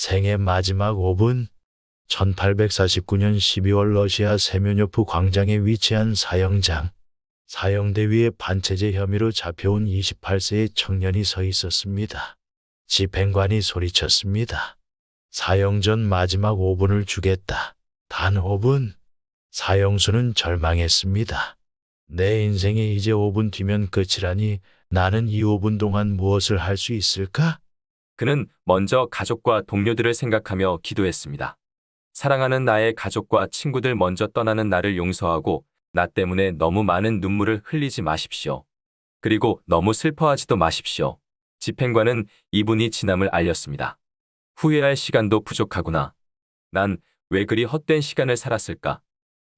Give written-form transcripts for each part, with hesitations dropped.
생애 마지막 5분. 1849년 12월 러시아 세면요프 광장에 위치한 사형장. 사형대 위에 반체제 혐의로 잡혀온 28세의 청년이 서 있었습니다. 집행관이 소리쳤습니다. 사형 전 마지막 5분을 주겠다. 단 5분. 사형수는 절망했습니다. 내 인생에 이제 5분 뒤면 끝이라니 나는 이 5분 동안 무엇을 할 수 있을까? 그는 먼저 가족과 동료들을 생각하며 기도했습니다. 사랑하는 나의 가족과 친구들 먼저 떠나는 나를 용서하고 나 때문에 너무 많은 눈물을 흘리지 마십시오. 그리고 너무 슬퍼하지도 마십시오. 집행관은 이분이 지남을 알렸습니다. 후회할 시간도 부족하구나. 난 왜 그리 헛된 시간을 살았을까?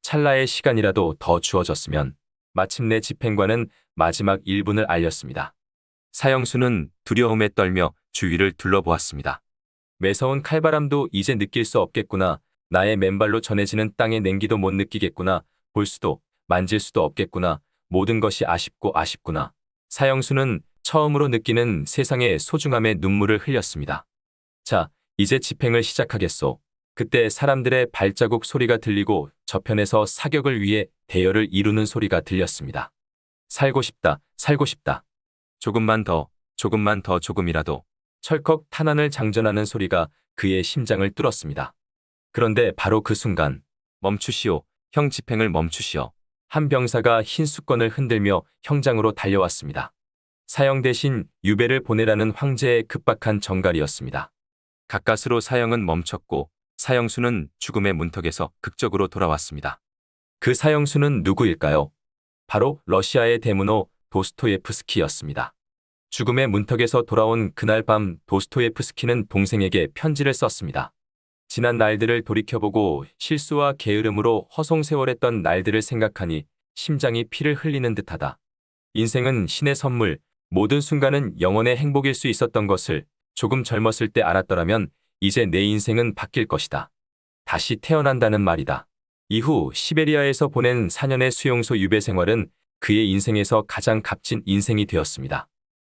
찰나의 시간이라도 더 주어졌으면. 마침내 집행관은 마지막 1분을 알렸습니다. 사형수는 두려움에 떨며 주위를 둘러보았습니다. 매서운 칼바람도 이제 느낄 수 없겠구나. 나의 맨발로 전해지는 땅의 냉기도 못 느끼겠구나. 볼 수도 만질 수도 없겠구나. 모든 것이 아쉽구나. 사형수는 처음으로 느끼는 세상의 소중함에 눈물을 흘렸습니다. 자, 이제 집행을 시작하겠소. 그때 사람들의 발자국 소리가 들리고 저편에서 사격을 위해 대열을 이루는 소리가 들렸습니다. 살고 싶다, 살고 싶다. 조금만 더, 조금이라도. 철컥 탄환을 장전하는 소리가 그의 심장을 뚫었습니다. 그런데 바로 그 순간, 멈추시오, 형 집행을 멈추시오. 한 병사가 흰 수건을 흔들며 형장으로 달려왔습니다. 사형 대신 유배를 보내라는 황제의 급박한 정갈이었습니다. 가까스로 사형은 멈췄고 사형수는 죽음의 문턱에서 극적으로 돌아왔습니다. 그 사형수는 누구일까요? 바로 러시아의 대문호 도스토예프스키였습니다. 죽음의 문턱에서 돌아온 그날 밤 도스토예프스키는 동생에게 편지를 썼습니다. 지난 날들을 돌이켜보고 실수와 게으름으로 허송세월했던 날들을 생각하니 심장이 피를 흘리는 듯하다. 인생은 신의 선물, 모든 순간은 영원의 행복일 수 있었던 것을 조금 젊었을 때 알았더라면 이제 내 인생은 바뀔 것이다. 다시 태어난다는 말이다. 이후 시베리아에서 보낸 4년의 수용소 유배 생활은 그의 인생에서 가장 값진 인생이 되었습니다.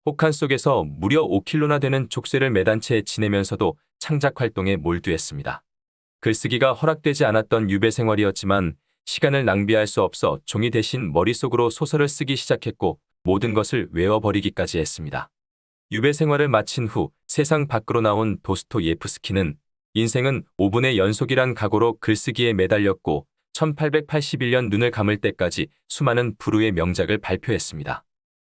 혹한 속에서 무려 5킬로나 되는 족쇄를 매단 채 지내면서도 창작 활동에 몰두했습니다. 글쓰기가 허락되지 않았던 유배 생활이었지만 시간을 낭비할 수 없어 종이 대신 머릿속으로 소설을 쓰기 시작했고 모든 것을 외워버리기까지 했습니다. 유배 생활을 마친 후 세상 밖으로 나온 도스토예프스키는 인생은 5분의 연속이란 각오로 글쓰기에 매달렸고 1881년 눈을 감을 때까지 수많은 불후의 명작을 발표했습니다.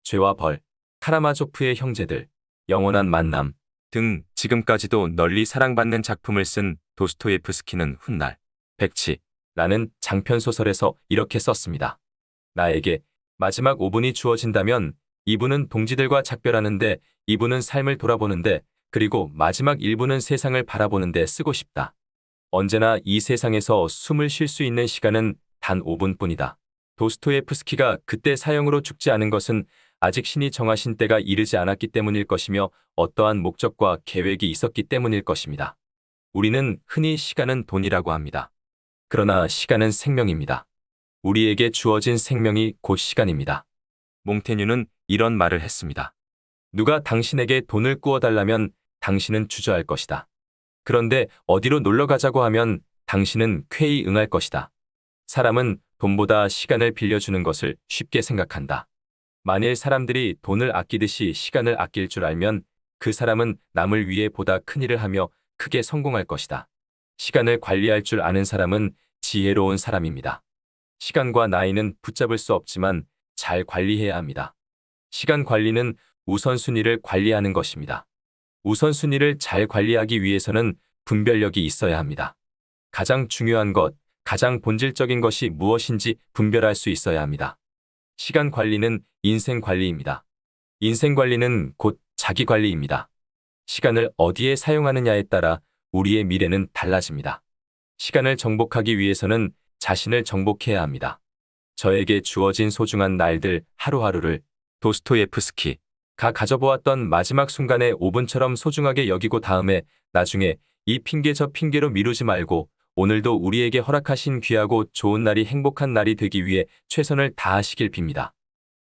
죄와 벌, 카라마조프의 형제들, 영원한 만남 등 지금까지도 널리 사랑받는 작품을 쓴 도스토예프스키는 훗날 백치라는 장편소설에서 이렇게 썼습니다. 나에게 마지막 5분이 주어진다면 이분은 동지들과 작별하는데, 이분은 삶을 돌아보는데, 그리고 마지막 1분은 세상을 바라보는데 쓰고 싶다. 언제나 이 세상에서 숨을 쉴 수 있는 시간은 단 5분뿐이다. 도스토예프스키가 그때 사형으로 죽지 않은 것은 아직 신이 정하신 때가 이르지 않았기 때문일 것이며 어떠한 목적과 계획이 있었기 때문일 것입니다. 우리는 흔히 시간은 돈이라고 합니다. 그러나 시간은 생명입니다. 우리에게 주어진 생명이 곧 시간입니다. 몽테뉴는 이런 말을 했습니다. 누가 당신에게 돈을 꾸어달라면 당신은 주저할 것이다. 그런데 어디로 놀러 가자고 하면 당신은 쾌히 응할 것이다. 사람은 돈보다 시간을 빌려주는 것을 쉽게 생각한다. 만일 사람들이 돈을 아끼듯이 시간을 아낄 줄 알면 그 사람은 남을 위해 보다 큰 일을 하며 크게 성공할 것이다. 시간을 관리할 줄 아는 사람은 지혜로운 사람입니다. 시간과 나이는 붙잡을 수 없지만 잘 관리해야 합니다. 시간 관리는 우선순위를 관리하는 것입니다. 우선순위를 잘 관리하기 위해서는 분별력이 있어야 합니다. 가장 중요한 것, 가장 본질적인 것이 무엇인지 분별할 수 있어야 합니다. 시간 관리는 인생 관리입니다. 인생 관리는 곧 자기 관리입니다. 시간을 어디에 사용하느냐에 따라 우리의 미래는 달라집니다. 시간을 정복하기 위해서는 자신을 정복해야 합니다. 저에게 주어진 소중한 날들 하루하루를 도스토예프스키가 가져보았던 마지막 순간의 5분처럼 소중하게 여기고 다음에 나중에 이 핑계 저 핑계로 미루지 말고 오늘도 우리에게 허락하신 귀하고 좋은 날이 행복한 날이 되기 위해 최선을 다하시길 빕니다.